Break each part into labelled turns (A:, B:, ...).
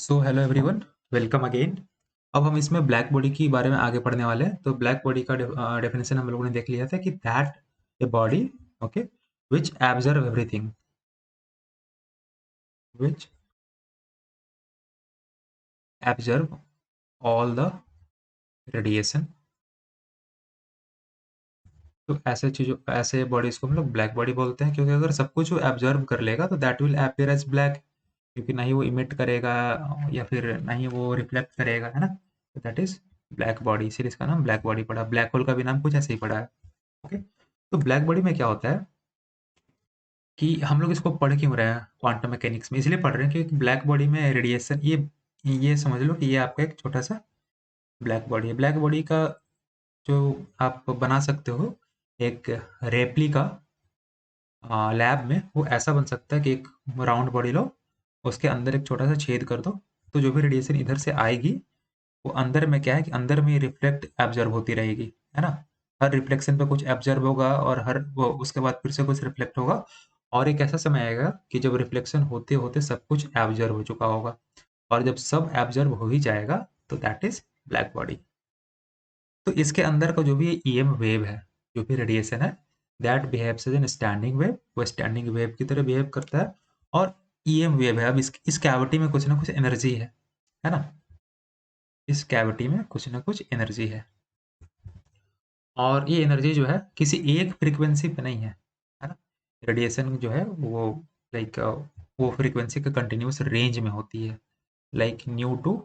A: So hello everyone, welcome again. अब हम इसमें ब्लैक बॉडी के बारे में आगे पढ़ने वाले हैं। तो ब्लैक बॉडी का डेफिनेशन हम लोगों ने देख लिया था कि that a body, okay, which एब्जर्व everything, which एब्जर्व all the radiation. तो ऐसे बॉडीज को हम लोग ब्लैक बॉडी बोलते हैं, क्योंकि अगर सब कुछ वो एब्जर्व कर लेगा तो that will appear as black, क्योंकि ना ही वो इमिट करेगा या फिर ना ही वो रिफ्लेक्ट करेगा, है ना। तो दैट इज ब्लैक बॉडी, इसीलिए इसका नाम ब्लैक बॉडी पड़ा। ब्लैक होल का भी नाम कुछ ऐसे ही पड़ा है। ओके, तो ब्लैक बॉडी में क्या होता है कि हम लोग इसको पढ़ क्यों रहे हैं क्वांटम मैकेनिक्स में? इसलिए पढ़ रहे हैं क्योंकि ब्लैक बॉडी में रेडिएशन, ये समझ लो कि ये आपका एक छोटा सा ब्लैक बॉडी है। ब्लैक बॉडी का जो आप बना सकते हो एक रेप्लिका लैब में, वो ऐसा बन सकता है कि एक राउंड बॉडी लो, उसके अंदर एक छोटा सा छेद कर दो, तो जो भी रेडिएशन इधर से आएगी वो अंदर में क्या है कि अंदर में रिफ्लेक्ट एब्जर्व होती रहेगी, है ना। हर रिफ्लेक्शन पे कुछ एब्जर्व होगा और हर वो उसके बाद फिर से कुछ रिफ्लेक्ट होगा, और एक ऐसा समय आएगा कि जब रिफ्लेक्शन होते होते सब कुछ एब्जर्व हो चुका होगा, और जब सब एब्जर्व हो ही जाएगा तो दैट इज ब्लैक बॉडी। तो इसके अंदर का जो भी ईएम वेव है, जो भी रेडिएशन है, that behaves as an standing wave, वो स्टैंडिंग वेव की तरह बिहेव करता है। और ईएम वेव है, अब इस कैविटी में कुछ ना कुछ एनर्जी है ना। इस कैविटी में कुछ ना कुछ एनर्जी है, और ये एनर्जी जो है किसी एक फ्रीक्वेंसी पे नहीं है ना। रेडिएशन जो है वो लाइक वो फ्रीक्वेंसी का कंटिन्यूस रेंज में होती है, like nu to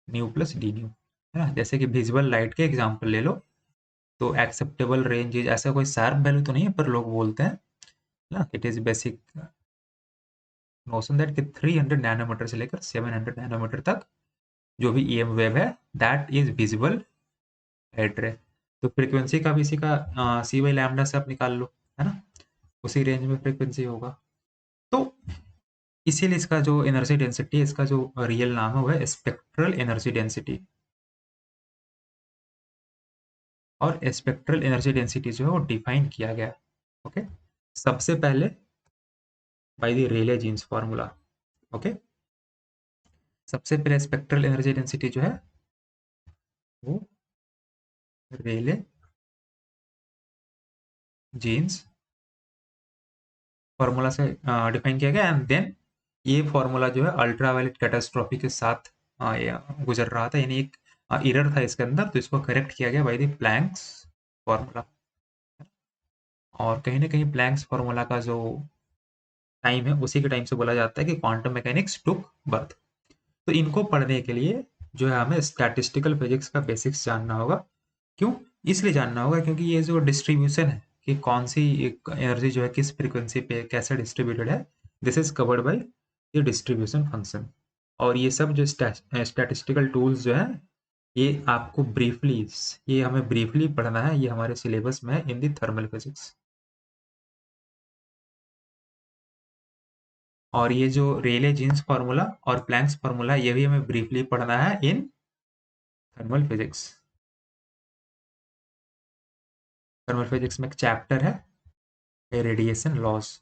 A: nu plus d nu, है ना। जैसे कि विजुअल लाइट के एग्जांपल ले लो, तो एक्सेप्टेबल रेंज, ऐसा कोई शार्प वैल्यू तो नहीं है, पर लोग बोलते हैं ना, it is basic notion that कि 300 नैनोमीटर से लेकर 700 नैनोमीटर तक जो भी ईएम वेव है, दैट इज विजिबल लाइट रे। तो फ्रीक्वेंसी का भी इसी का सी बाई लैम्डा से आप निकाल लो, है ना, उसी रेंज में फ्रीक्वेंसी होगा। तो इसीलिए इसका जो एनर्जी डेंसिटी है, इसका जो रियल नाम है, वो है स्पेक्ट्रल एनर्जी डेंसिटी। और स्पेक्ट्रल एनर्जी डेंसिटी जो है वो डिफाइन किया गया, ओके, सबसे पहले by the Rayleigh Jeans formula. Okay, सबसे पहले स्पेक्ट्रल एनर्जी डेंसिटी जो है वो रेले जीन्स फार्मूला से डिफाइन किया गया, एंड देन ये फार्मूला जो है अल्ट्रावायलेट कैटास्ट्रॉफी के साथ ये गुजर रहा था, यानी एक एरर था इसके अंदर, तो इसको करेक्ट किया गया बाय द प्लैंक्स फार्मूला। और कहीं ना कहीं प्लैंक्स फार्मूला का जो टाइम है, उसी के टाइम से बोला जाता है कि क्वांटम मैकेनिक्स टुक बर्थ। तो इनको पढ़ने के लिए जो है हमें स्टैटिस्टिकल फिजिक्स का बेसिक्स जानना होगा। क्यों? इसलिए जानना होगा क्योंकि ये जो डिस्ट्रीब्यूशन है कि कौन सी एनर्जी जो है किस फ्रीक्वेंसी पे कैसे डिस्ट्रीब्यूटेड है, दिस इज कवर्ड बाय ये डिस्ट्रीब्यूशन फंक्शन। और ये सब जो स्टैटिस्टिकल टूल्स जो है, ये आपको ब्रीफली, ये हमें ब्रीफली पढ़ना है, ये हमारे सिलेबस में है इन दी थर्मल फिजिक्स। और ये जो रेले जीन्स फार्मूला और प्लैंक्स फार्मूला, ये भी हमें ब्रीफली पढ़ना है in thermal physics. Thermal physics में एक चैप्टर है रेडिएशन लॉस,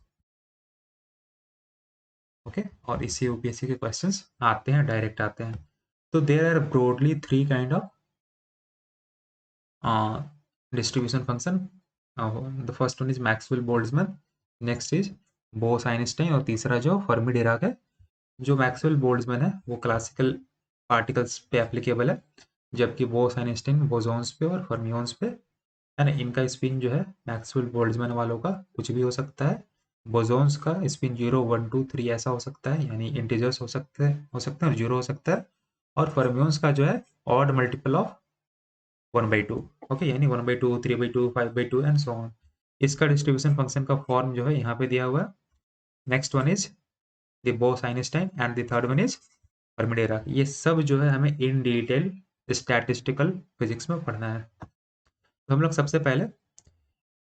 A: ओके। और इसी यूपीएससी के क्वेश्चंस आते हैं, डायरेक्ट आते हैं। तो there are broadly three kind of distribution function. The first one is Maxwell Boltzmann, next is Bose Einstein, और तीसरा जो फर्मी डिराक है। जो मैक्सवेल बोल्ट्जमैन है वो क्लासिकल पार्टिकल्स पे एप्लीकेबल है, जबकि बोस आइंस्टाइन बोसॉन्स पे और फर्मियोन्स पे, है ना। इनका स्पिन जो है मैक्सवेल बोल्ट्जमैन वालों का कुछ भी हो सकता है। बोसॉन्स का स्पिन 0 1 2 3 ऐसा हो सकता है, यानी इंटीजर्स हो सकते हैं और जीरो हो सकता है। और फर्मियोन्स का जो है ऑड मल्टीपल ऑफ 1/2, ओके, यानी 1/2 3/2 5/2 एंड सो ऑन। इसका डिस्ट्रीब्यूशन फंक्शन का फॉर्म जो है यहाँ पे दिया हुआ है। Next one is the Bose Einstein and the third one is Fermi Dirac. ये सब जो है हमें इन डिटेल स्टैटिस्टिकल फिजिक्स में पढ़ना है। तो हम लोग सबसे पहले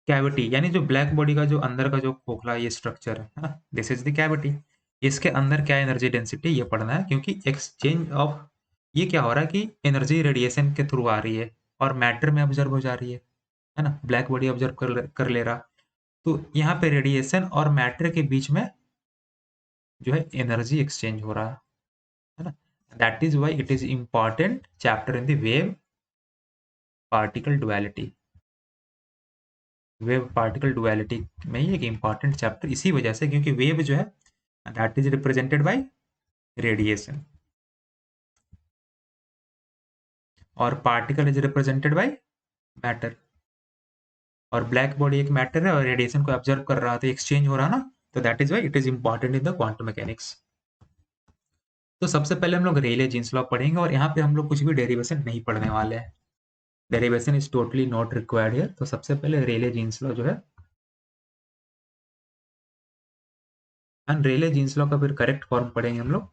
A: कैविटी, यानी जो ब्लैक बॉडी का जो अंदर का जो खोखला ये स्ट्रक्चर है ना, दिस इज द कैविटी। इसके अंदर क्या एनर्जी डेंसिटी, ये पढ़ना है, क्योंकि एक्सचेंज ऑफ, ये क्या हो रहा है कि एनर्जी रेडिएशन के थ्रू आ रही है और मैटर में ऑब्जर्व हो जा रही है ना। ब्लैक बॉडी ऑब्जर्व कर ले रहा, तो यहाँ पे रेडिएशन और मैटर के बीच में जो है एनर्जी एक्सचेंज हो रहा है। है ना? That is why it is important chapter in the wave particle duality. Wave particle duality में ही एक इंपॉर्टेंट चैप्टर इसी वजह से, क्योंकि वेव जो है that is represented by radiation और particle is represented by matter. और ब्लैक बॉडी एक मैटर है और रेडिएशन को ऑब्जर्व कर रहा था, एक्सचेंज हो रहा ना, तो that is why it is important in the quantum mechanics. तो सबसे पहले हम लोग रेले जीन्स लॉ पढ़ेंगे और यहाँ पे हम लोग कुछ भी डेरिवेशन नहीं पढ़ने वाले हैं। Derivation is totally not required here. तो सबसे पहले रेले जीन्स लॉ जो है, एंड रेले जीन्स लॉ का फिर करेक्ट फॉर्म पढ़ेंगे हम लोग,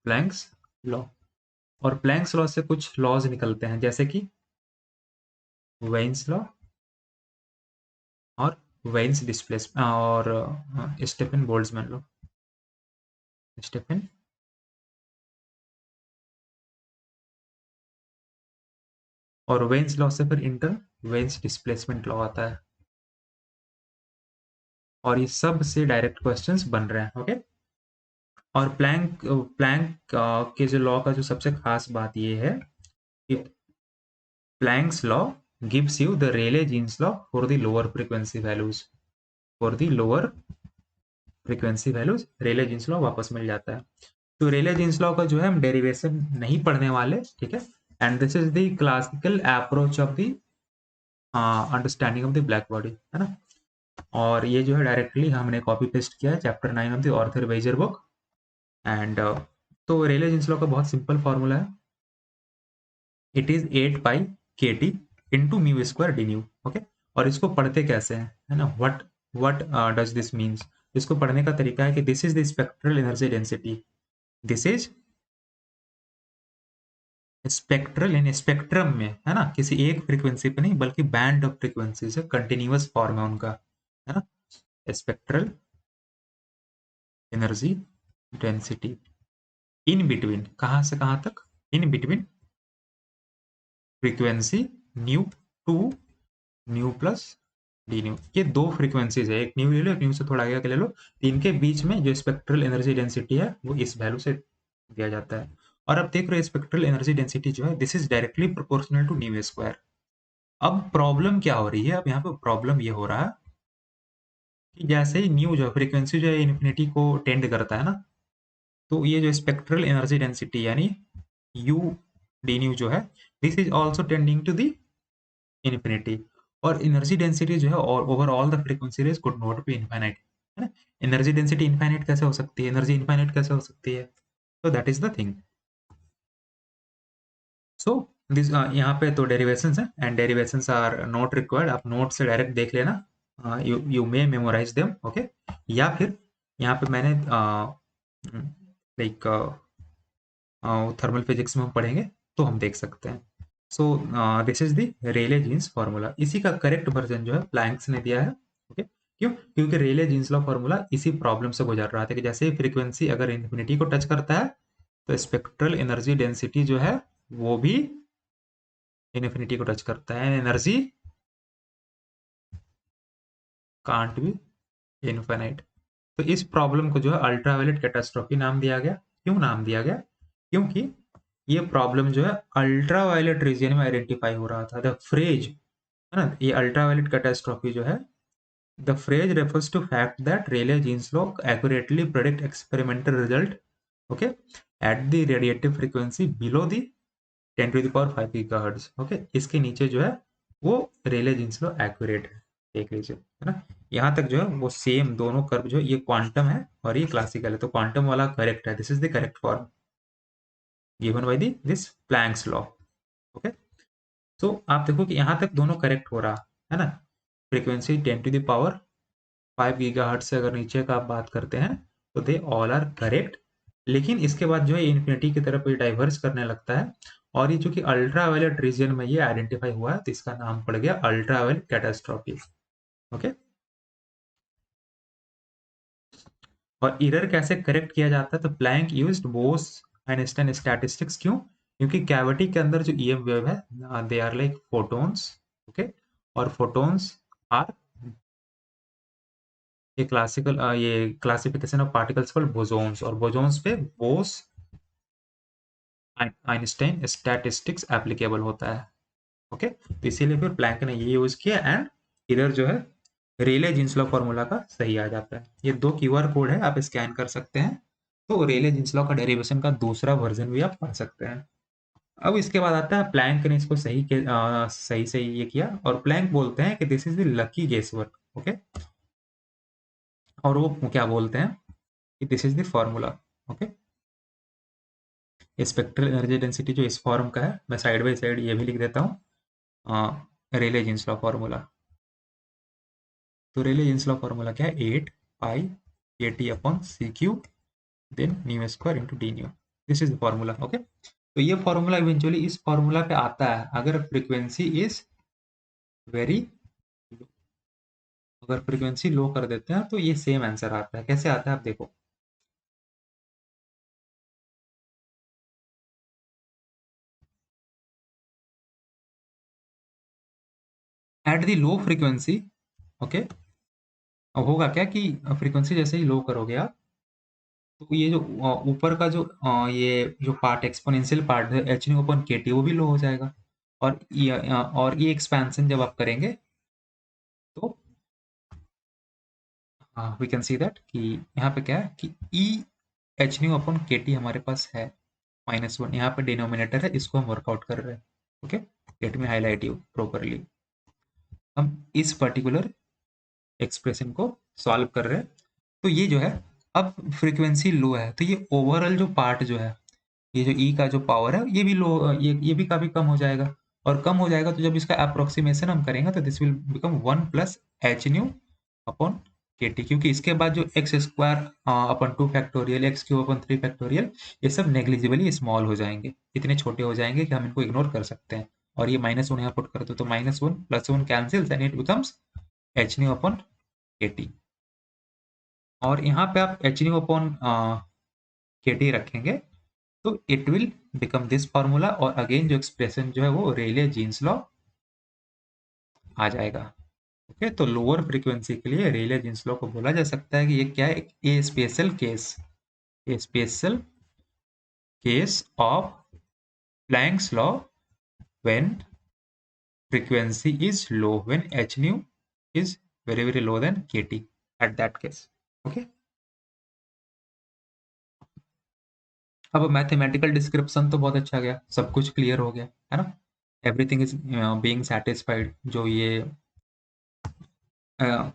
A: प्लैंक्स लॉ। और प्लैंक्स लॉ से कुछ लॉज निकलते हैं, जैसे कि वेन्स लॉ और वेन्स डिस्प्लेसमेंट और स्टेफन बोल्ट्जमैन लॉ। स्टेफन और वेन्स लॉ से फिर इंटर वेन्स डिस्प्लेसमेंट लॉ आता है। और ये सब से डायरेक्ट क्वेश्चंस बन रहे हैं। ओके। और प्लैंक प्लैंक के जो लॉ का जो सबसे खास बात ये है कि Planck's law gives you the Rayleigh Jeans law for the lower frequency values। for the lower frequency values Rayleigh Jeans law वापस मिल जाता है। तो रेले जीन्स लॉ का जो है हम डेरिवेशन नहीं पढ़ने वाले, ठीक है। And this is the classical approach of the understanding of the black body, है ना। और ये जो है डायरेक्टली हमने कॉपी पेस्ट किया है chapter 9 of the Arthur Beiser book. And तो रेले जीन्स लॉ का बहुत सिंपल फॉर्मूला है, it is 8 pi k T into mu square d nu. Okay. और इसको पढ़ते कैसे हैं, है ना, व्हाट डज दिस मीन्स। इसको पढ़ने का तरीका है कि this is the spectral energy density. This is spectral in spectrum में, है ना, किसी एक फ्रीक्वेंसी पे नहीं बल्कि बैंड ऑफ फ्रीक्वेंसी से कंटिन्यूअस फॉर्म है उनका, है ना। Spectral energy density in between, कहाँ से कहाँ तक, in between frequency nu to nu plus d nu. ये दो फ्रीक्वेंसीज है, एक न्यू ले लो एक न्यू से थोड़ा आगे ले लो। तो इनके बीच में जो स्पेक्ट्रल एनर्जी डेंसिटी है वो इस वैल्यू से दिया जाता है। और अब देख रहे हो स्पेक्ट्रल एनर्जी डेंसिटी जो है this is directly proportional to nu square. अब प्रॉब्लम क्या हो रही है, अब यहाँ पे प्रॉब्लम ये हो रहा है कि जैसे ही न्यू जो फ्रीक्वेंसी जो है इन्फिनिटी को टेंड करता है ना, तो ये जो स्पेक्ट्रल एनर्जी डेंसिटी यानी यू डी न्यू जो है this is also tending to the infinity. और एनर्जी डेंसिटी जो है और over all the frequency range could not be infinite, है ना। एनर्जी डेंसिटी इनफाइनाइट कैसे हो सकती है, एनर्जी इनफाइनाइट कैसे हो सकती है, तो that is the thing. So this यहाँ पे तो डेरिवेशंस हैं and derivations are not required, आप नोट से डायरेक्ट देख लेना, you may memorize them. Okay. या फिर यहाँ पे मैंने लाइक थर्मल फिजिक्स में हम पढ़ेंगे तो हम देख सकते हैं। So this is the Rayleigh Jeans formula, इसी का करेक्ट वर्जन जो है प्लैंक्स ने दिया है। ओके। क्यों, क्योंकि रेले जीन्स लॉ फार्मूला इसी प्रॉब्लम से गुजर रहा था कि जैसे ही फ्रीक्वेंसी अगर इन्फिनिटी को टच करता है तो स्पेक्ट्रल एनर्जी डेंसिटी जो है वो भी इन्फिनिटी को टच करता है, एनर्जी कांट बी इनफाइनाइट। तो इस प्रॉब्लम को जो है अल्ट्रावायलेट कैटास्ट्रॉफी नाम दिया गया। क्यों नाम दिया गया, क्योंकि ये प्रॉब्लम जो है अल्ट्रावायलेट रीजन में आइडेंटिफाई हो रहा था। द फ्रेज, है ना, ये अल्ट्रावायलेट कैटास्ट्रॉफी जो है, the phrase refers to fact that Rayleigh Jeans law accurately predict experimental result, okay, at the radiative frequency below the 10 to the power 5 gigahertz. Okay. इसके नीचे जो है वो रेले जीन्स लॉ एक्यूरेट है, देख लीजिए, है ना। यहाँ तक जो है वो सेम दोनों कर्व जो है ये क्वांटम है और ये क्लासिकल है, तो क्वांटम वाला करेक्ट है, this is the correct form given by this planks law. Okay. तो आप देखो कि यहाँ तक दोनों करेक्ट हो रहा है ना। Frequency 10 to the power 5 gigahertz से अगर नीचे का आप बात करते हैं तो दे ऑल आर करेक्ट। लेकिन इसके बाद जो है इन्फिनिटी की तरफ ये डाइवर्स करने लगता है और ये चूंकि अल्ट्रावायलेट रीजन में ये आइडेंटिफाई हुआ है तो इसका नाम पड़ गया अल्ट्रावायलेट कैटास्ट्रॉफी। ओके। और एरर कैसे करेक्ट किया जाता है, तो Planck used Bose Einstein statistics. क्यों, क्योंकि कैविटी के अंदर जो ईएम वेव है they are like photons. Okay. और फोटोन्स आर ये classification of particles called bosons, और बोसोन्स पे बोस आइंस्टाइन स्टैटिस्टिक्स एप्लीकेबल होता है। ओके, तो इसीलिए फिर प्लैंक ने ये यूज किया, एंड इधर जो है रेले जीन्स लॉ फॉर्मूला का सही आ जाता है। ये 2 क्यूआर कोड है, आप स्कैन कर सकते हैं। तो रेले जीन्स लॉ का डेरिवेशन का दूसरा वर्जन भी आप पढ़ सकते हैं। अब इसके बाद आता है प्लैंक ने इसको सही से ये किया, और प्लैंक बोलते हैं कि this is the lucky guess work. Okay, और वो क्या बोलते हैं कि this is the formula. Okay, spectral energy density जो इस फॉर्म का है, मैं साइड बाई साइड ये भी लिख देता हूँ, रेले जीन्स लॉ फॉर्मूला। तो रेले जीन्स लॉ फॉर्मूला क्या है? 8 pi k T upon c cube then nu square into d nu. This is the formula. Okay, तो ये फॉर्मूला इवेंचुअली इस फॉर्मूला पे आता है अगर फ्रीक्वेंसी इज वेरी, अगर फ्रीक्वेंसी लो कर देते हैं तो ये सेम आंसर आता है। कैसे आता है आप देखो, at the low frequency. Okay, अब होगा क्या कि फ्रीक्वेंसी जैसे ही लो करोगे आप, तो ये जो ऊपर का जो ये जो पार्ट एक्सपोनेंशियल पार्ट है एच न्यू अपन के टी, वो भी लो हो जाएगा। और ये एक्सपेंशन जब आप करेंगे तो वी कैन सी दैट कि यहाँ पे क्या है कि ई एच न्यू अपन के टी हमारे पास है -1, यहाँ पे डिनोमिनेटर है, इसको हम वर्कआउट कर रहे हैं। Okay, let me highlight you properly. हम इस पर्टिकुलर एक्सप्रेशन को सॉल्व कर रहे हैं। तो ये जो है, अब फ्रीक्वेंसी लो है तो ये ओवरऑल जो पार्ट जो है, ये जो ई का जो पावर है ये भी लो, ये भी काफी कम हो जाएगा। और कम हो जाएगा तो जब इसका अप्रोक्सीमेशन हम करेंगे तो this will become 1 plus H nu upon के टी, क्योंकि इसके बाद जो x square upon 2 factorial, x cube अपन 3 फैक्टोरियल, ये सब नेग्लिजिबली स्मॉल हो जाएंगे, इतने छोटे हो जाएंगे कि हम इनको इग्नोर कर सकते हैं। और ये -1 यहाँ पुट करते तो -1 +1 cancels and it becomes H nu upon के टी। और यहाँ पे आप एच न्यू अपॉन के टी रखेंगे तो it will become this formula, और अगेन जो एक्सप्रेशन जो है वो रेले जीन्स लॉ आ जाएगा। ओके, तो लोअर फ्रीक्वेंसी के लिए रेले जीन्स लॉ को बोला जा सकता है कि ये क्या है, a special case, a special case of Planck's law when frequency is low, when h nu is very low than kt at that case. Okay, अब मैथमेटिकल डिस्क्रिप्शन तो बहुत अच्छा गया, सब कुछ क्लियर हो गया है ना, एवरीथिंग इज बीइंग सेटिस्फाइड। जो ये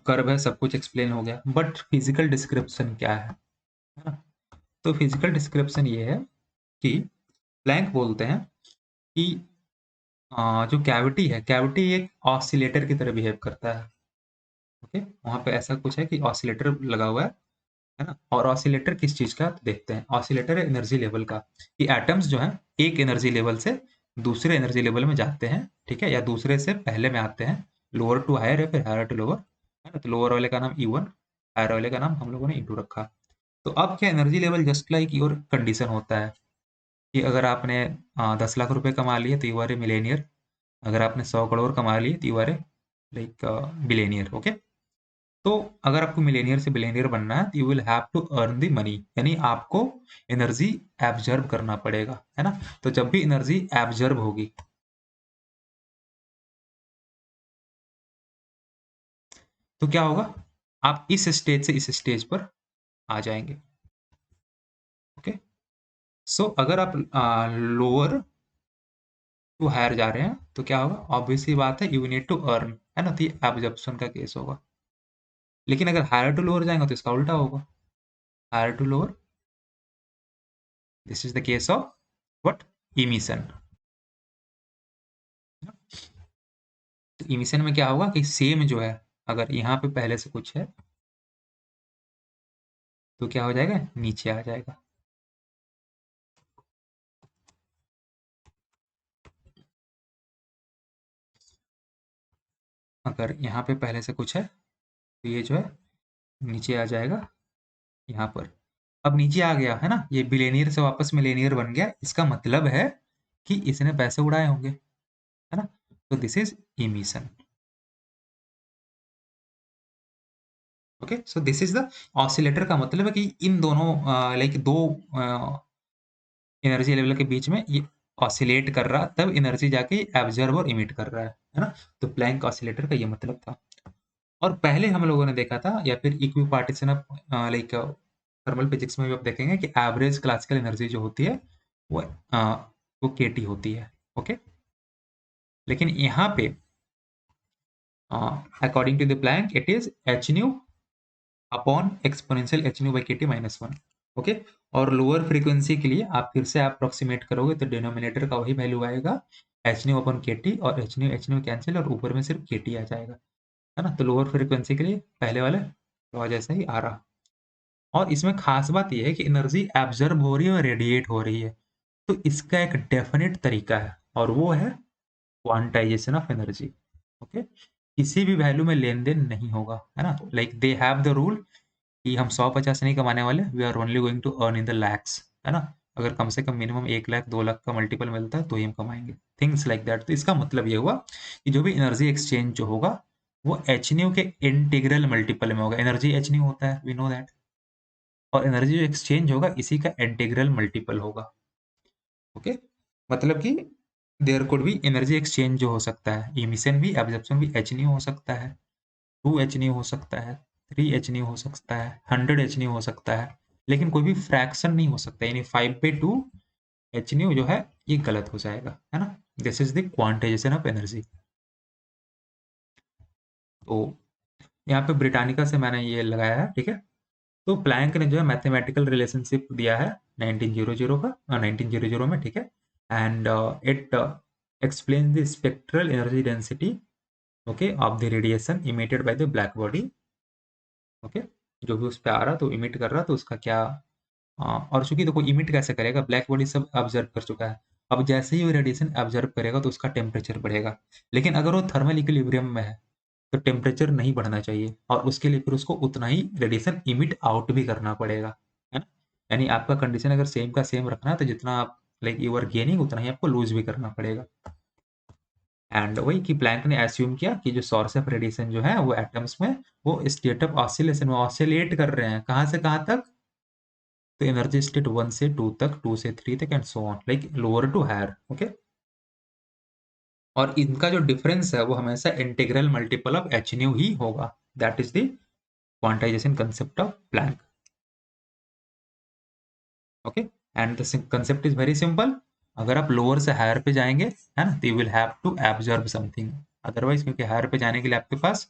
A: कर्व है सब कुछ एक्सप्लेन हो गया, बट फिजिकल डिस्क्रिप्शन क्या है ना? तो फिजिकल डिस्क्रिप्शन ये है कि प्लैंक बोलते हैं कि जो कैविटी है, कैविटी एक ऑसिलेटर की तरह बिहेव करता है। ओके, वहां पे ऐसा कुछ है कि ऑसिलेटर लगा हुआ है ना? और ऑसिलेटर किस चीज का, तो देखते हैं। ऑसिलेटर है एनर्जी लेवल का, कि एटम्स जो है एक एनर्जी लेवल से दूसरे एनर्जी लेवल में जाते हैं, ठीक है, या दूसरे से पहले में आते हैं। लोअर टू हायर है, फिर हायर टू लोअर, है ना? तो लोअर वाले का नाम E1, हायर वाले का नाम हम लोगों ने E2 रखा। तो अब क्या, energy level just like your condition होता है कि अगर आपने 10 लाख रुपए कमा लिए तो यू आर ए मिलेनियर, अगर आपने 100 करोड़ कमा लिए तो you are a like billionaire. Okay, तो अगर आपको मिलेनियर से बिलेनियर बनना है तो you will have to earn the money, यानी आपको एनर्जी एब्जर्व करना पड़ेगा, है ना? तो जब भी एनर्जी एब्जर्व होगी तो क्या होगा, आप इस स्टेज से इस स्टेज पर आ जाएंगे। ओके, सो अगर आप लोअर टू हायर जा रहे हैं तो क्या होगा, ऑब्वियसली बात है, यू नीड टू अर्न, है ना? तो ये एब्जॉर्प्शन का केस होगा। लेकिन अगर हायर टू लोअर जाएंगे तो इसका उल्टा होगा, higher to lower, this is the case of what, emission. तो इमिशन में क्या होगा कि सेम जो है, अगर यहाँ पे पहले से कुछ है तो क्या हो जाएगा, नीचे आ जाएगा। अगर यहाँ पे पहले से कुछ है तो ये जो है नीचे आ जाएगा यहाँ पर। अब नीचे आ गया है ना, ये बिलेनियर से वापस मिलेनियर बन गया, इसका मतलब है कि इसने पैसे उड़ाए होंगे, है ना? तो this is emission. Okay, so this is the oscillator का मतलब है कि इन दोनों लाइक दो एनर्जी लेवल के बीच में ये ऑसिलेट कर रहा, तब एनर्जी जाके एब्जॉर्ब और इमिट कर रहा है ना। तो प्लैंक ऑसिलेटर का ये मतलब था। और पहले हम लोगों ने देखा था, या फिर equipartition of like thermal physics में भी आप देखेंगे कि एवरेज क्लासिकल एनर्जी जो होती है वो वो केटी होती है। ओके, लेकिन यहाँ पे according to the Planck it is h nu upon exponential h nu by k T minus one. Okay, और लोअर फ्रीक्वेंसी के लिए आप फिर से अप्रोक्सीमेट करोगे तो डिनोमिनेटर का वही वैल्यू आएगा, एच न्यू अपॉन के टी, और एच न्यू कैंसिल और ऊपर में सिर्फ के टी आ जाएगा, है ना। तो लोअर फ्रीक्वेंसी के लिए पहले वाले लॉ जैसा ही आ रहा। और इसमें खास बात यह है कि एनर्जी एब्जर्ब हो रही है और रेडिएट हो रही है, तो इसका एक डेफिनेट तरीका है, और वो है क्वांटाइजेशन ऑफ एनर्जी। ओके, किसी भी वैल्यू में लेन देन नहीं होगा, है ना। Like they have the rule कि हम 150 नहीं कमाने वाले, we are only going to earn in the lakhs, है ना। अगर कम से कम मिनिमम 1 लाख 2 लाख का मल्टीपल मिलता है तो ही हम कमाएंगे, थिंग्स लाइक दैट। तो इसका मतलब ये हुआ कि जो भी एनर्जी एक्सचेंज जो होगा वो एच न्यू के इंटीग्रल मल्टीपल में होगा। एनर्जी एच न्यू होता है, वी नो दैट, और एनर्जी जो एक्सचेंज होगा इसी का इंटीग्रल मल्टीपल होगा। ओके, मतलब कि there could be energy exchange जो हो सकता है, इमिशन भी एब्जॉर्प्शन भी एच न्यू हो सकता है, 2 एच न्यू हो सकता है, 3 एच न्यू हो सकता है, 100 एच न्यू हो सकता है, लेकिन कोई भी फ्रैक्शन नहीं हो सकता, यानी 5/2 एच न्यू जो है ये गलत हो जाएगा, है ना। This is the quantization of energy. तो यहाँ पे ब्रिटानिका से मैंने ये लगाया है, ठीक है। तो प्लैंक ने जो है मैथमेटिकल रिलेशनशिप दिया है 1900 का, 1900 में, ठीक है। And it explains the spectral energy density, okay, of the radiation emitted by the black body। Okay, जो भी उस पे आ रहा तो इमिट कर रहा तो उसका क्या और चूंकि देखो इमिट कैसे करेगा, ब्लैक बॉडी सब ऑब्जर्व कर चुका है, अब जैसे ही वो रेडिएशन ऑब्जर्व करेगा तो उसका टेम्परेचर बढ़ेगा, लेकिन अगर वो थर्मल इक्विलिब्रियम में है तो टेम्परेचर नहीं बढ़ना चाहिए, और उसके लिए फिर उसको उतना ही रेडिएशन इमिट आउट भी करना पड़ेगा, है ना। यानी आपका कंडीशन अगर सेम का सेम रखना है तो जितना आप लाइक यू आर गेनिंग उतना ही आपको लूज भी करना पड़ेगा। एंड वही कि प्लैंक ने एज्यूम किया कि जो सोर्स ऑफ रेडिएशन जो है वो एटम्स में वो स्टेट ऑफ ऑसिलेशन में ऑसिलेट कर रहे हैं, कहाँ से कहाँ तक, तो एनर्जी स्टेट 1 से 2 तक, 2 से 3 तक, and so on, like lower to higher. Okay, और इनका जो डिफरेंस है वो हमेशा integral multiple of h nu ही होगा। That is the quantization concept of Planck. Okay, and the concept is very simple. अगर आप लोअर से हायर पे जाएंगे, है ना, तो you will have to absorb something, otherwise क्योंकि हायर पे जाने के लिए आपके पास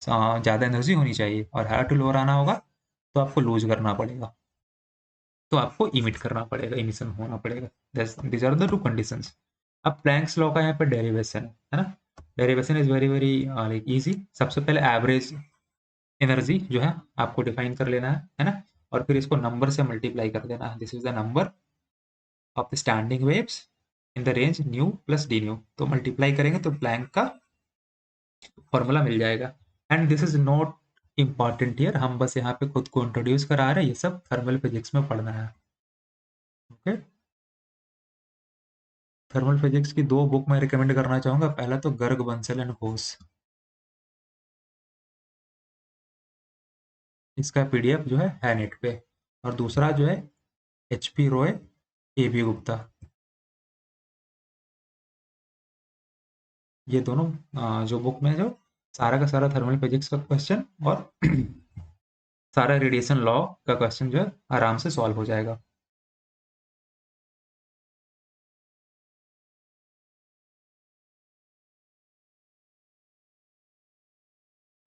A: ज़्यादा एनर्जी होनी चाहिए, और हायर टू लोअर आना होगा तो आपको लूज करना पड़ेगा, तो आपको इमिट करना पड़ेगा, इमिशन होना पड़ेगा। These are the two conditions. अब प्लैंक्स लॉ का यहाँ पे डेरिवेशन है ना। Derivation is very very like easy. सबसे पहले एवरेज एनर्जी जो है आपको डिफाइन कर लेना है ना, और फिर इसको नंबर से मल्टीप्लाई कर देना है। This is the number of the standing waves in the range new plus d new, तो मल्टीप्लाई करेंगे तो प्लैंक का फॉर्मूला मिल जाएगा। And this is not important year, हम बस यहाँ पे खुद को इंट्रोड्यूस करा रहे हैं, ये सब थर्मल फिजिक्स में पढ़ना है। ओके, थर्मल फिजिक्स की 2 बुक मैं रिकमेंड करना चाहूंगा। पहला तो गर्ग बंसल एंड घोष, इसका पीडीएफ जो है नेट पे, और दूसरा जो है एचपी रॉय, एबी गुप्ता, ये दोनों जो बुक में जो सारा का सारा थर्मल फिजिक्स का क्वेश्चन और सारा रेडिएशन लॉ का क्वेश्चन जो है आराम से सॉल्व हो जाएगा।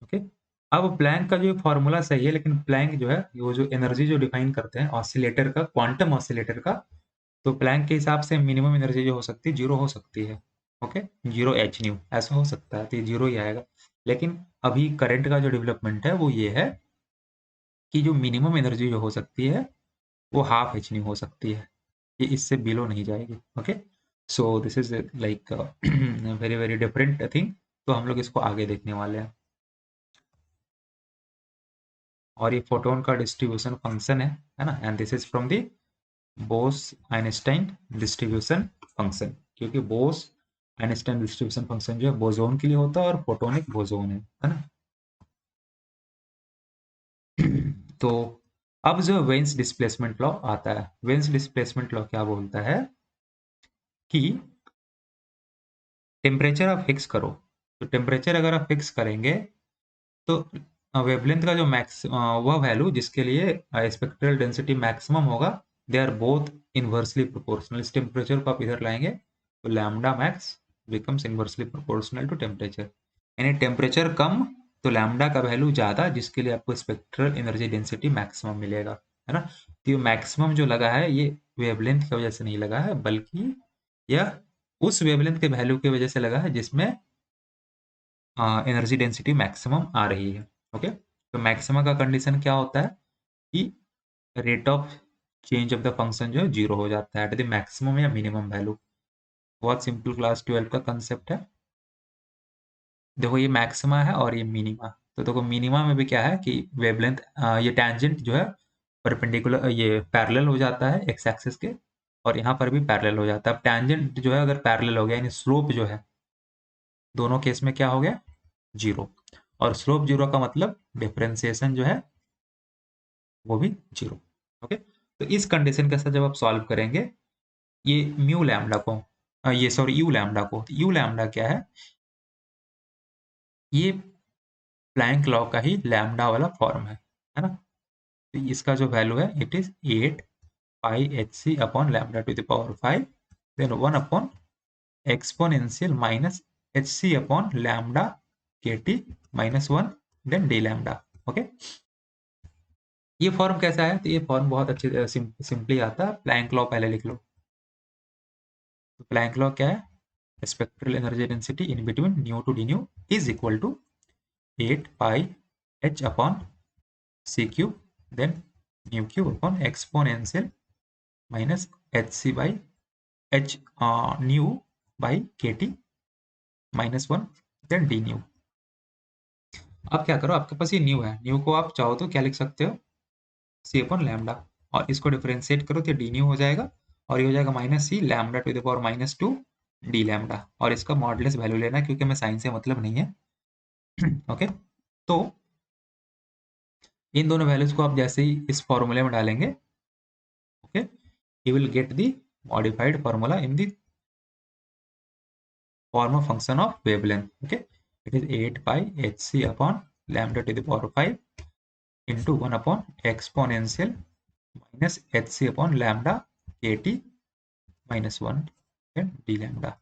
A: ओके, अब प्लैंक का जो फॉर्मूला सही है, लेकिन प्लैंक जो है वो जो एनर्जी जो डिफाइन करते हैं ऑसिलेटर का, क्वांटम ऑसिलेटर का, तो प्लैंक के हिसाब से मिनिमम एनर्जी जो हो सकती है 0 हो सकती है। ओके, 0 एच न्यू ऐसा हो सकता है, तो ये 0 ही आएगा। लेकिन अभी करंट का जो डेवलपमेंट है वो ये है कि जो मिनिमम एनर्जी जो हो सकती है वो 1/2 एच न्यू हो सकती है, ये इससे बिलो नहीं जाएगी। Okay, so this is like very very different thing, तो हम लोग इसको आगे देखने वाले हैं। और ये फोटोन का डिस्ट्रीब्यूशन फंक्शन है ना, and this is from the Bose Einstein distribution function, क्योंकि बोस आइंस्टाइन डिस्ट्रीब्यूशन फंक्शन जो है बोसोन के लिए होता है और फोटोन एक बोसोन है ना। तो अब जो वेन्स डिस्प्लेसमेंट लॉ आता है, वेन्स डिस्प्लेसमेंट लॉ क्या बोलता है कि टेम्परेचर आप फिक्स करो। तो टेम्परेचर अगर आप फिक्स करेंगे तो वेवलेंथ का जो मैक्स वह वैल्यू जिसके लिए स्पेक्ट्रल डेंसिटी मैक्सिमम होगा, they are both inversely proportional. इस टेम्परेचर को आप इधर लाएंगे तो lambda max becomes inversely proportional to temperature. यानी टेम्परेचर कम तो लैम्डा का वैल्यू ज़्यादा, जिसके लिए आपको स्पेक्ट्रल एनर्जी डेंसिटी मैक्सिमम मिलेगा, है ना। तो ये मैक्सिमम जो लगा है ये वेवलेंथ की वजह से नहीं लगा है, बल्कि यह उस वेवलेंथ के वैल्यू की वजह से लगा है जिसमें एनर्जी डेंसिटी मैक्सिमम आ रही है। ओके, तो मैक्सिमम का कंडीशन क्या होता है कि rate of change of the function जो है जीरो हो जाता है एट द मैक्सिमम या मिनिमम वैल्यू। बहुत सिंपल क्लास 12 का कंसेप्ट है। देखो ये मैक्सिमा है और ये मिनिमा। तो देखो मिनिमा में भी क्या है कि वेवलेंथ ये टैंजेंट जो है परपेंडिकुलर ये पैरेलल हो जाता है एक्स एक्सिस के, और यहाँ पर भी पैरेलल हो जाता है। अब टैंजेंट जो है अगर पैरेलल हो गया यानी स्लोप जो है दोनों केस में क्या हो गया, जीरो। और स्लोप जीरो का मतलब डिफरेंशिएशन जो है वो भी जीरो। ओके, तो इस कंडीशन के साथ जब आप सॉल्व करेंगे ये म्यू लैम्डा को ये सॉरी यू लैम्डा को, तो यू लैम्डा क्या है, ये प्लैंक लॉ का ही लैम्डा वाला फॉर्म है ना। तो इसका जो वैल्यू है it is 8 pi h c upon lambda to the power 5 then 1 upon exponential minus h c upon lambda k T minus 1 then d lambda. Okay, ये फॉर्म कैसा है, तो ये फॉर्म बहुत अच्छे सिंपली आता है। प्लैंक लॉ पहले लिख लो। तो प्लैंक लॉ क्या है, spectral energy density in between nu to d nu is equal to 8 pi h upon c cube then nu cube upon exponential minus h c by h nu by k T minus 1 then d nu. अब क्या करो, आपके पास ये new है, new को आप चाहो तो क्या लिख सकते हो, सी अपॉन लैम्डा, और इसको डिफरेंशिएट करो तो डी न्यू हो जाएगा, और ये हो जाएगा minus c lambda to the power minus 2 d lambda, और इसका मॉडुलस वैल्यू लेना है क्योंकि हमें साइन से मतलब नहीं है। ओके, तो इन दोनों वैल्यूज को आप जैसे ही इस फॉर्मूले में डालेंगे, okay, you will get the modified formula in the form of function of wavelength. Okay, it is 8 pi hc upon lambda to the power 5 into 1 upon exponential minus hc upon lambda kt minus 1 then d lambda।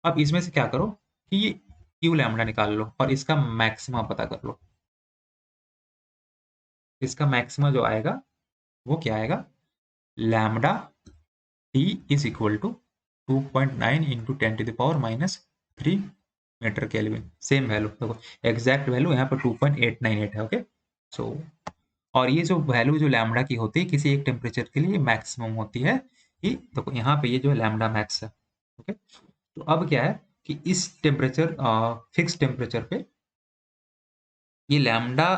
A: अब इसमें से क्या करो कि ये q lambda निकाल लो और इसका मैक्सिमा पता कर लो। इसका मैक्सिमा जो आएगा वो क्या आएगा, lambda t is equal to 2.9 into 10 to the power minus 3 meter kelvin. Same value देखो, एग्जैक्ट वैल्यू यहाँ पर 2.898 है। ओके, सो और ये जो वैल्यू जो लैम्डा की होती है किसी एक टेम्परेचर के लिए मैक्सिमम होती है, कि देखो यहाँ पे ये जो है लैम्डा मैक्स है। ओके, तो अब क्या है कि इस टेम्परेचर फिक्स टेम्परेचर पे ये लैम्डा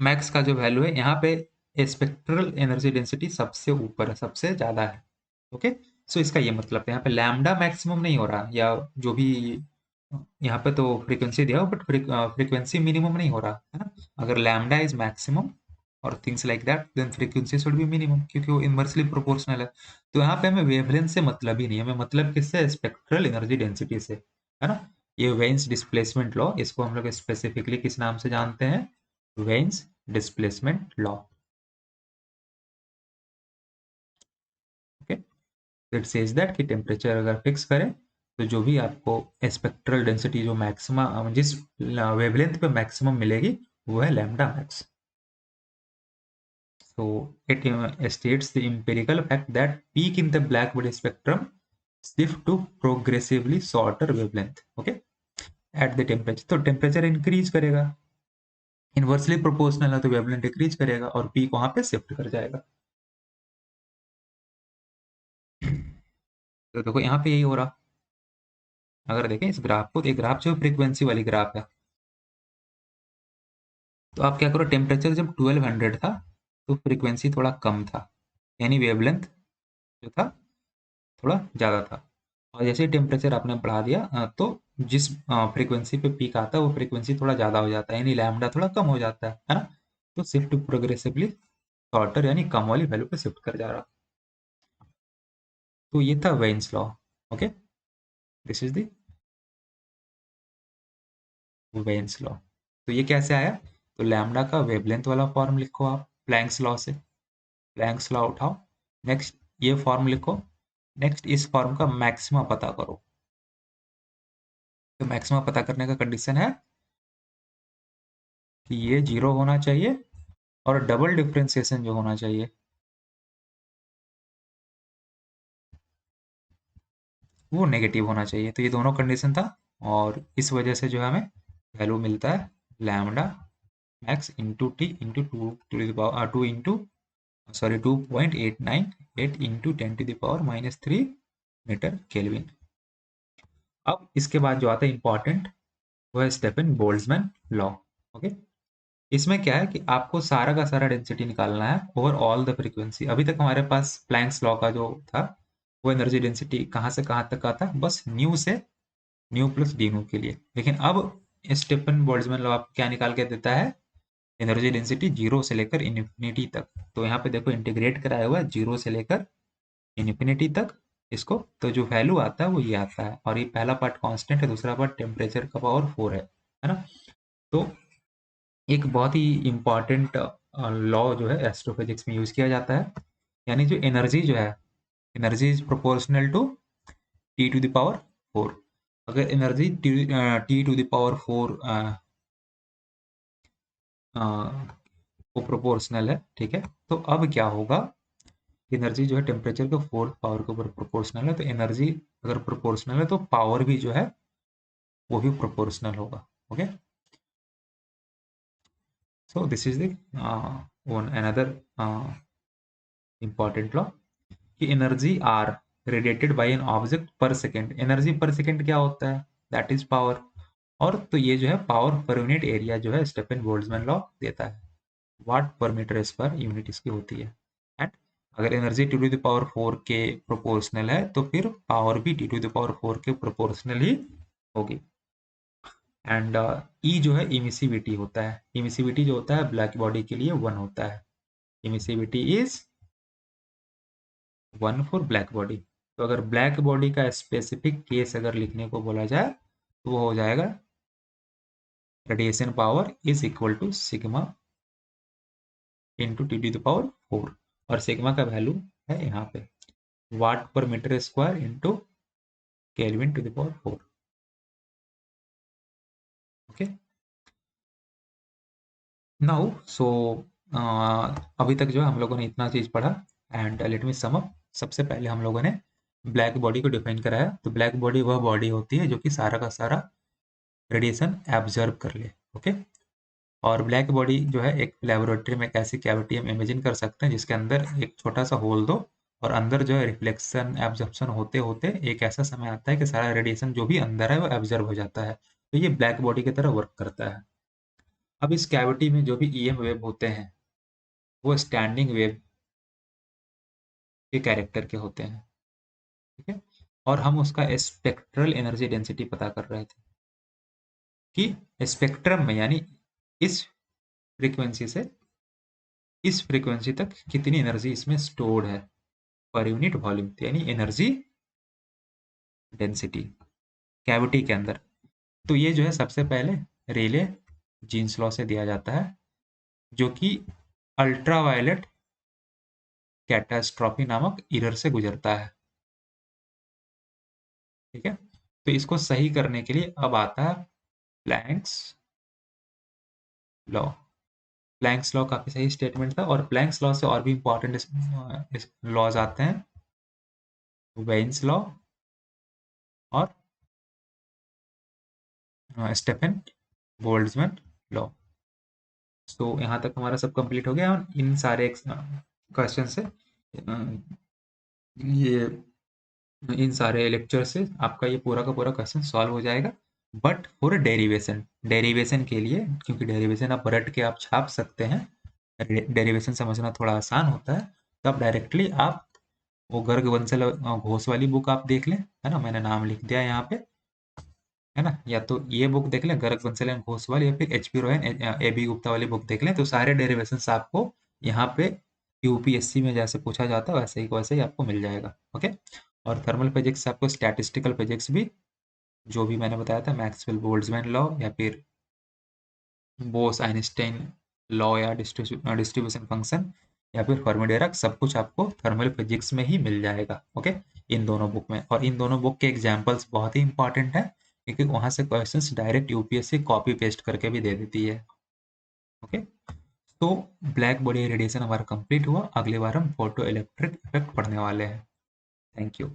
A: मैक्स का जो वैल्यू है यहाँ पे स्पेक्ट्रल एनर्जी डेंसिटी सबसे ऊपर है, सबसे ज़्यादा है। ओके, सो इसका ये मतलब है यहाँ पे लैम्डा मैक्सिमम नहीं हो रहा, या जो भी यहाँ पे तो फ्रीक्वेंसी दिया हो बट फ्रीक्वेंसी मिनिमम नहीं हो रहा है ना। अगर लैम्डा इज मैक्सिमम और things like that then frequency should be minimum, क्योंकि वो इनवर्सली प्रोपोर्शनल है। तो यहाँ पे हमें वेवलेंथ से मतलब ही नहीं है, हमें मतलब किससे, स्पेक्ट्रल एनर्जी डेंसिटी से, है ना। ये वेन्स डिस्प्लेसमेंट लॉ, इसको हम लोग स्पेसिफिकली किस नाम से जानते हैं, veins displacement law. Okay, it says that कि टेम्परेचर अगर फिक्स करें तो जो भी आपको स्पेक्ट्रल डेंसिटी जो मैक्सिमा जिस वेवलेंथ पे मैक्सिमम मिलेगी वो है lambda max. So it states the empirical fact that peak in the blackbody spectrum shift to progressively shorter wavelength, okay, at the temperature। तो टेम्परेचर इंक्रीज करेगा, इनवर्सली प्रोपोर्शनल है तो वेवलेंथ डिक्रीज करेगा और पीक वहां पे शिफ्ट कर जाएगा। तो देखो यहाँ पे यही हो रहा, अगर देखें इस ग्राफ को, तो एक ग्राफ जो फ्रीक्वेंसी वाली ग्राफ है, तो आप क्या करो, टेम्परेचर जब 1200 था तो फ्रीक्वेंसी थोड़ा कम था, यानी वेवलेंथ जो था थोड़ा ज़्यादा था। और जैसे ही टेम्परेचर आपने बढ़ा दिया तो जिस फ्रीक्वेंसी पे पीक आता है वो फ्रीक्वेंसी थोड़ा ज़्यादा हो जाता है, यानी लैम्डा थोड़ा कम हो जाता है ना। तो शिफ्ट प्रोग्रेसिवली शॉर्टर यानी कम वाली वैल्यू पे शिफ्ट कर जा रहा। तो ये था veins law. Okay, this is the veins law. तो ये कैसे आया? तो लैम्डा का वेवलेंथ वाला फॉर्म लिखो आप प्लैंक्स लॉ से, प्लैंक्स लॉ उठाओ, नेक्स्ट ये फॉर्म लिखो, नेक्स्ट इस फॉर्म का मैक्सिमा पता करो। तो मैक्सिमा पता करने का कंडीशन है कि ये 0 होना चाहिए और डबल डिफरेंशिएशन जो होना चाहिए वो नेगेटिव होना चाहिए। तो ये दोनों कंडीशन था और इस वजह से जो है हमें वैल्यू मिलता है lambda max into T into two into sorry 2.898 into 10⁻³ meter kelvin. अब इसके बाद जो आता है इंपॉर्टेंट, वो है स्टेफन बोल्ट्जमैन लॉ। ओके, इसमें क्या है कि आपको सारा का सारा डेंसिटी निकालना है ओवर ऑल द फ्रीक्वेंसी। अभी तक हमारे पास प्लैंक्स लॉ का जो था वो एनर्जी डेंसिटी कहाँ से कहाँ तक का था, बस न्यू से न्यू प्लस डी न्यू के लिए। लेकिन अब स्टेफन बोल्ट्जमैन लॉ आपको क्या निकाल के देता है? एनर्जी डेंसिटी 0 से लेकर इन्फिनिटी तक। तो यहाँ पे देखो इंटीग्रेट कराया हुआ है 0 से लेकर इन्फिनिटी तक इसको, तो जो वैल्यू आता है वो ये आता है। और ये पहला पार्ट कांस्टेंट है, दूसरा पार्ट टेम्परेचर का पावर 4 है ना। तो एक बहुत ही इंपॉर्टेंट लॉ जो है एस्ट्रोफिजिक्स में यूज किया जाता है, यानी जो एनर्जी जो है, energy is proportional to T to the power 4। अगर energy T to the power 4 वो प्रोपोर्शनल है, ठीक है, तो अब क्या होगा? एनर्जी जो है टेम्परेचर के 4th पावर के ऊपर प्रोपोर्शनल है, तो एनर्जी अगर प्रोपोर्शनल है तो पावर भी जो है वो भी प्रोपोर्शनल होगा। Okay, so this is the one another important law कि energy are radiated by an object per second. Energy per second क्या होता है? That is power. और तो ये जो है पावर पर यूनिट एरिया जो है स्टेफन बोल्ट्जमैन लॉ देता है, वाट पर मीटर स्क्वायर यूनिट इसकी होती है। एंड अगर energy T to the power 4 के प्रोपोर्शनल है तो फिर पावर भी टी टू द पावर 4 के प्रोपोर्शनल ही होगी। एंड ई जो है इमिसिविटी होता है। इमिसिविटी जो होता है ब्लैक बॉडी के लिए 1 होता है। Emissivity is 1 for black body. तो अगर ब्लैक बॉडी का स्पेसिफिक केस अगर लिखने को बोला जाए तो वो हो जाएगा radiation power is equal to sigma into T to the power 4। और सिग्मा का वैल्यू है यहाँ पे watt per meter square into kelvin to the power 4। Okay, now so अभी तक जो है हम लोगों ने इतना चीज पढ़ा and let me sum up. सबसे पहले हम लोगों ने ब्लैक बॉडी को डिफाइन कराया। तो ब्लैक बॉडी वह बॉडी होती है जो कि सारा का सारा रेडिएशन एब्जर्व कर ले। ओके, और ब्लैक बॉडी जो है एक लेबोरेटरी में एक ऐसी कैविटी हम इमेजिन कर सकते हैं जिसके अंदर एक छोटा सा होल दो और अंदर जो है रिफ्लेक्शन एब्जॉर्प्शन होते होते एक ऐसा समय आता है कि सारा रेडिएशन जो भी अंदर है वो एब्जर्व हो जाता है। तो ये ब्लैक बॉडी की तरह वर्क करता है। अब इस कैविटी में जो भी ईएम वेव होते हैं वो स्टैंडिंग वेव के कैरेक्टर के होते हैं, ठीक है। और हम उसका स्पेक्ट्रल एनर्जी डेंसिटी पता कर रहे थे कि स्पेक्ट्रम में यानी इस फ्रीक्वेंसी से इस फ्रीक्वेंसी तक कितनी एनर्जी इसमें स्टोर्ड है पर यूनिट वॉल्यूम, यानी एनर्जी डेंसिटी कैविटी के अंदर। तो ये जो है सबसे पहले रेले जीन्स लॉ से दिया जाता है जो कि अल्ट्रावायलेट कैटास्ट्रॉफी नामक इरर से गुजरता है, ठीक है। तो इसको सही करने के लिए अब आता है प्लैंक्स लॉ। प्लैंक्स लॉ काफी सही स्टेटमेंट था और प्लैंक्स लॉ से और भी इंपॉर्टेंट लॉज आते हैं, वेन्स लॉ और स्टेफन बोल्ट्जमैन लॉ। तो यहाँ तक हमारा सब कंप्लीट हो गया। इन सारे क्वेश्चन से ये इन सारे लेक्चर से आपका ये पूरा का पूरा क्वेश्चन सॉल्व हो जाएगा। बट फॉर डेरिवेशन, डेरिवेशन के लिए, क्योंकि डेरिवेशन आप रट के आप छाप सकते हैं, डेरिवेशन समझना थोड़ा आसान होता है, तो आप डायरेक्टली आप वो गर्ग वंसल घोष वाली बुक आप देख लें, है ना, मैंने नाम लिख दिया यहाँ पे। है ना? या तो ये बुक देख लें गर्ग बंसल एंड घोषवाल, या फिर एच पी रोयन ए बी गुप्ता वाली बुक देख लें, तो सारे डेरिवेशंस आपको यहाँ पे यूपीएससी में जैसे पूछा जाता है वैसे ही आपको मिल जाएगा। ओके, और थर्मल फिजिक्स आपको स्टैटिस्टिकल फिजिक्स भी, जो भी मैंने बताया था मैक्सवेल बोल्ट्जमैन लॉ या फिर बोस आइंस्टाइन लॉ या डिस्ट्रीब्यूशन फंक्शन या फिर फर्मी डिराक, सब कुछ आपको थर्मल फिजिक्स में ही मिल जाएगा। ओके, इन दोनों बुक में, और इन दोनों बुक के एग्जांपल्स बहुत ही इंपॉर्टेंट है क्योंकि वहां से questions direct UPSC copy paste करके भी दे देती है। ओके, तो ब्लैक बॉडी रेडिएशन हमारा कंप्लीट हुआ। अगली बार हम फोटो इलेक्ट्रिक इफेक्ट पढ़ने वाले हैं। Thank you.